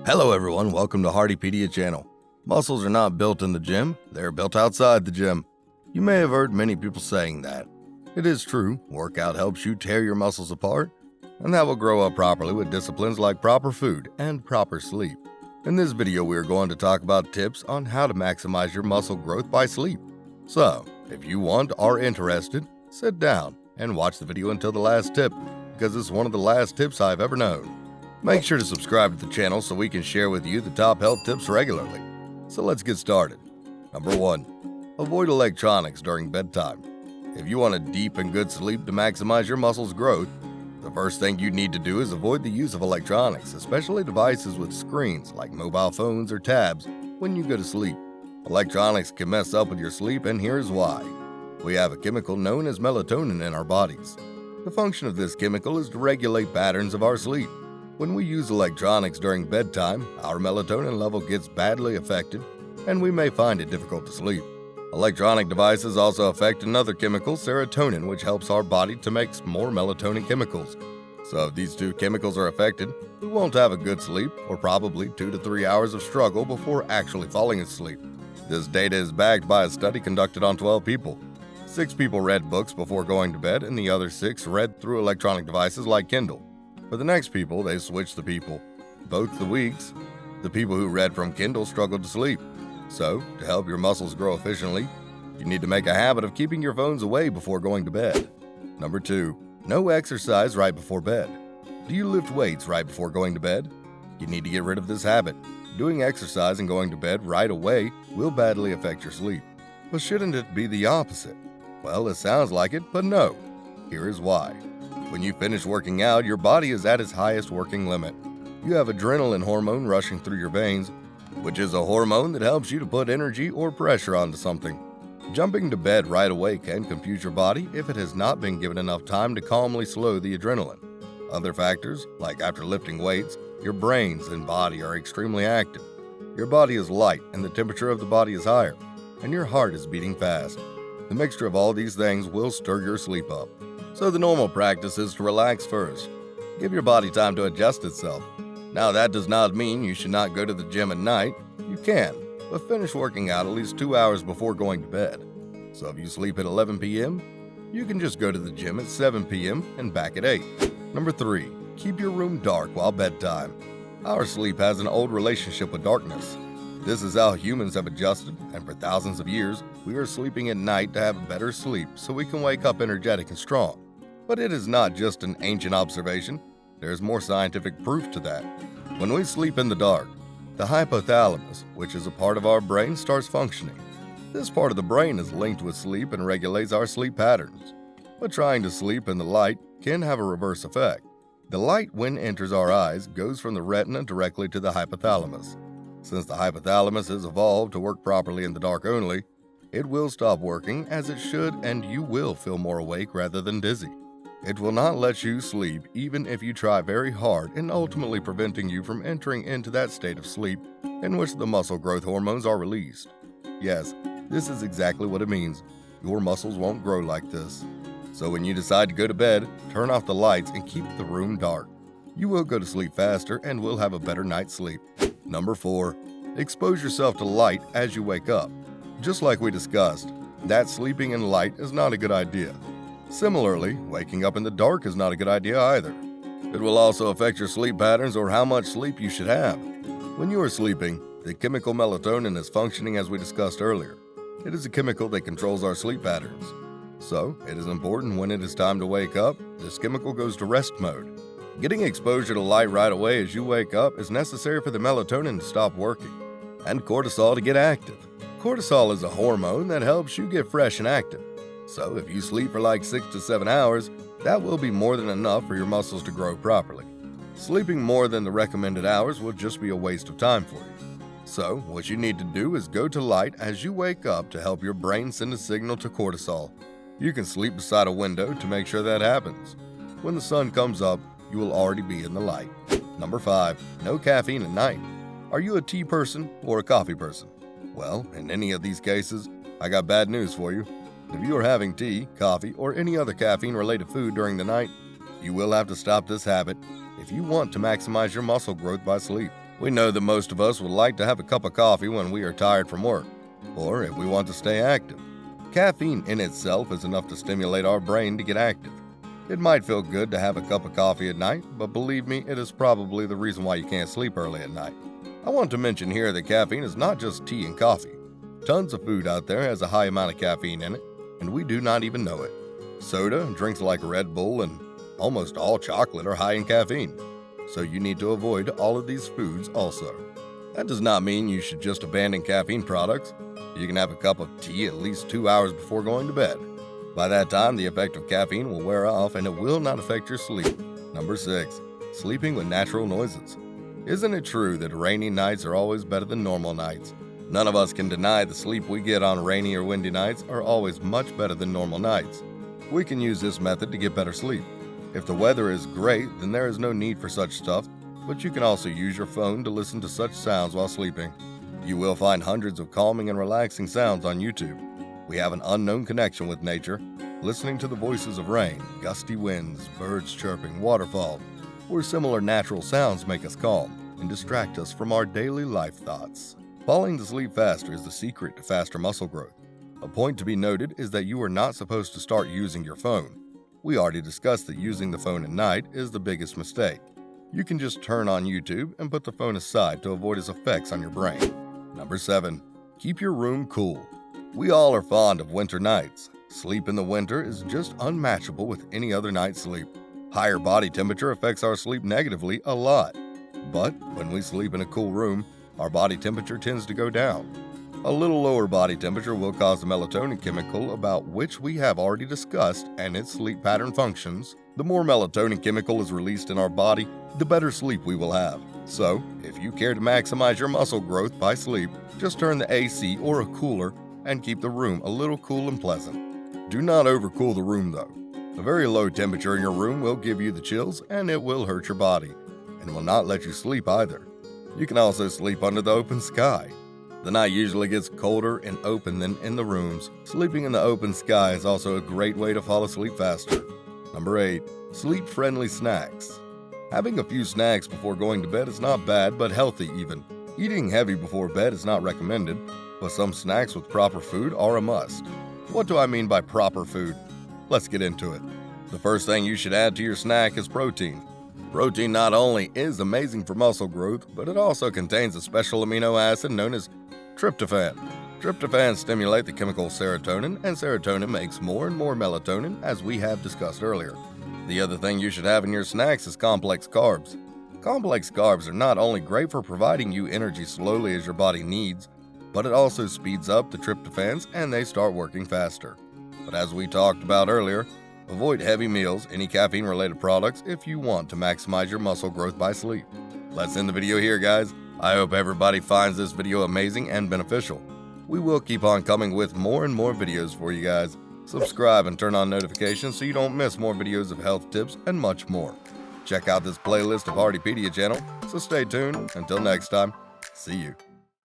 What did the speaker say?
Hello everyone, welcome to Heartypedia channel. Muscles are not built in the gym, they're built outside the gym. You may have heard many people saying that. It is true, workout helps you tear your muscles apart, and that will grow up properly with disciplines like proper food and proper sleep. In this video we are going to talk about tips on how to maximize your muscle growth by sleep. So, if you want or are interested, sit down and watch the video until the last tip, because it's one of the last tips I've ever known. Make sure to subscribe to the channel so we can share with you the top health tips regularly. So let's get started. Number 1. Avoid electronics during bedtime. If you want a deep and good sleep to maximize your muscles' growth, the first thing you need to do is avoid the use of electronics, especially devices with screens like mobile phones or tabs, when you go to sleep. Electronics can mess up with your sleep, and here's why. We have a chemical known as melatonin in our bodies. The function of this chemical is to regulate patterns of our sleep. When we use electronics during bedtime, our melatonin level gets badly affected, and we may find it difficult to sleep. Electronic devices also affect another chemical, serotonin, which helps our body to make more melatonin chemicals. So if these two chemicals are affected, we won't have a good sleep, or probably 2 to 3 hours of struggle before actually falling asleep. This data is backed by a study conducted on 12 people. 6 people read books before going to bed, and the other 6 read through electronic devices like Kindle. For the next people, they switched the people. Both the weeks, the people who read from Kindle struggled to sleep. So, to help your muscles grow efficiently, you need to make a habit of keeping your phones away before going to bed. Number 2. No exercise right before bed. Do you lift weights right before going to bed? You need to get rid of this habit. Doing exercise and going to bed right away will badly affect your sleep. But shouldn't it be the opposite? Well, it sounds like it, but no. Here is why. When you finish working out, your body is at its highest working limit. You have adrenaline hormone rushing through your veins, which is a hormone that helps you to put energy or pressure onto something. Jumping to bed right away can confuse your body if it has not been given enough time to calmly slow the adrenaline. Other factors, like after lifting weights, your brains and body are extremely active. Your body is light and the temperature of the body is higher, and your heart is beating fast. The mixture of all these things will stir your sleep up. So the normal practice is to relax first. Give your body time to adjust itself. Now that does not mean you should not go to the gym at night. You can, but finish working out at least 2 hours before going to bed. So if you sleep at 11 p.m., you can just go to the gym at 7 p.m. and back at 8. Number 3. Keep your room dark while bedtime. Our sleep has an old relationship with darkness. This is how humans have adjusted, and for thousands of years, we are sleeping at night to have better sleep so we can wake up energetic and strong. But it is not just an ancient observation, there's more scientific proof to that. When we sleep in the dark, the hypothalamus, which is a part of our brain, starts functioning. This part of the brain is linked with sleep and regulates our sleep patterns. But trying to sleep in the light can have a reverse effect. The light, when it enters our eyes, goes from the retina directly to the hypothalamus. Since the hypothalamus is evolved to work properly in the dark only, it will stop working as it should, and you will feel more awake rather than dizzy. It will not let you sleep even if you try very hard, and ultimately preventing you from entering into that state of sleep in which the muscle growth hormones are released. Yes, this is exactly what it means. Your muscles won't grow like this. So when you decide to go to bed, turn off the lights and keep the room dark. You will go to sleep faster and will have a better night's sleep. Number 4. Expose yourself to light as you wake up. Just like we discussed, that sleeping in light is not a good idea. Similarly, waking up in the dark is not a good idea either. It will also affect your sleep patterns or how much sleep you should have. When you are sleeping, the chemical melatonin is functioning as we discussed earlier. It is a chemical that controls our sleep patterns. So, it is important when it is time to wake up, this chemical goes to rest mode. Getting exposure to light right away as you wake up is necessary for the melatonin to stop working, and cortisol to get active. Cortisol is a hormone that helps you get fresh and active. So if you sleep for like 6 to 7 hours, that will be more than enough for your muscles to grow properly. Sleeping more than the recommended hours will just be a waste of time for you. So what you need to do is go to light as you wake up to help your brain send a signal to cortisol. You can sleep beside a window to make sure that happens. When the sun comes up, you will already be in the light. Number 5. No caffeine at night. Are you a tea person or a coffee person? Well, in any of these cases, I got bad news for you. If you are having tea, coffee, or any other caffeine-related food during the night, you will have to stop this habit if you want to maximize your muscle growth by sleep. We know that most of us would like to have a cup of coffee when we are tired from work, or if we want to stay active. Caffeine in itself is enough to stimulate our brain to get active. It might feel good to have a cup of coffee at night, but believe me, it is probably the reason why you can't sleep early at night. I want to mention here that caffeine is not just tea and coffee. Tons of food out there has a high amount of caffeine in it, and we do not even know it. Soda, drinks like Red Bull, and almost all chocolate are high in caffeine, so you need to avoid all of these foods also. That does not mean you should just abandon caffeine products. You can have a cup of tea at least 2 hours before going to bed. By that time, the effect of caffeine will wear off and it will not affect your sleep. Number 6. Sleeping with natural noises. Isn't it true that rainy nights are always better than normal nights? None of us can deny the sleep we get on rainy or windy nights are always much better than normal nights. We can use this method to get better sleep. If the weather is great, then there is no need for such stuff, but you can also use your phone to listen to such sounds while sleeping. You will find hundreds of calming and relaxing sounds on YouTube. We have an unknown connection with nature, listening to the voices of rain, gusty winds, birds chirping, waterfall, or similar natural sounds make us calm and distract us from our daily life thoughts. Falling to sleep faster is the secret to faster muscle growth. A point to be noted is that you are not supposed to start using your phone. We already discussed that using the phone at night is the biggest mistake. You can just turn on YouTube and put the phone aside to avoid its effects on your brain. Number 7. Keep your room cool. We all are fond of winter nights. Sleep in the winter is just unmatchable with any other night's sleep. Higher body temperature affects our sleep negatively a lot. But when we sleep in a cool room, our body temperature tends to go down. A little lower body temperature will cause the melatonin chemical, about which we have already discussed, and its sleep pattern functions. The more melatonin chemical is released in our body, the better sleep we will have. So, if you care to maximize your muscle growth by sleep, just turn the AC or a cooler and keep the room a little cool and pleasant. Do not overcool the room though. A very low temperature in your room will give you the chills and it will hurt your body, and will not let you sleep either. You can also sleep under the open sky. The night usually gets colder and open than in the rooms. Sleeping in the open sky is also a great way to fall asleep faster. Number 8. Sleep-friendly snacks. Having a few snacks before going to bed is not bad, but healthy even. Eating heavy before bed is not recommended, but some snacks with proper food are a must. What do I mean by proper food? Let's get into it. The first thing you should add to your snack is protein. Protein not only is amazing for muscle growth, but it also contains a special amino acid known as tryptophan. Tryptophan stimulate the chemical serotonin, and serotonin makes more and more melatonin, as we have discussed earlier. The other thing you should have in your snacks is complex carbs. Complex carbs are not only great for providing you energy slowly as your body needs, but it also speeds up the tryptophans and they start working faster. But as we talked about earlier, avoid heavy meals, any caffeine-related products if you want to maximize your muscle growth by sleep. Let's end the video here, guys. I hope everybody finds this video amazing and beneficial. We will keep on coming with more and more videos for you guys. Subscribe and turn on notifications so you don't miss more videos of health tips and much more. Check out this playlist of Heartypedia channel, so stay tuned. Until next time, see you.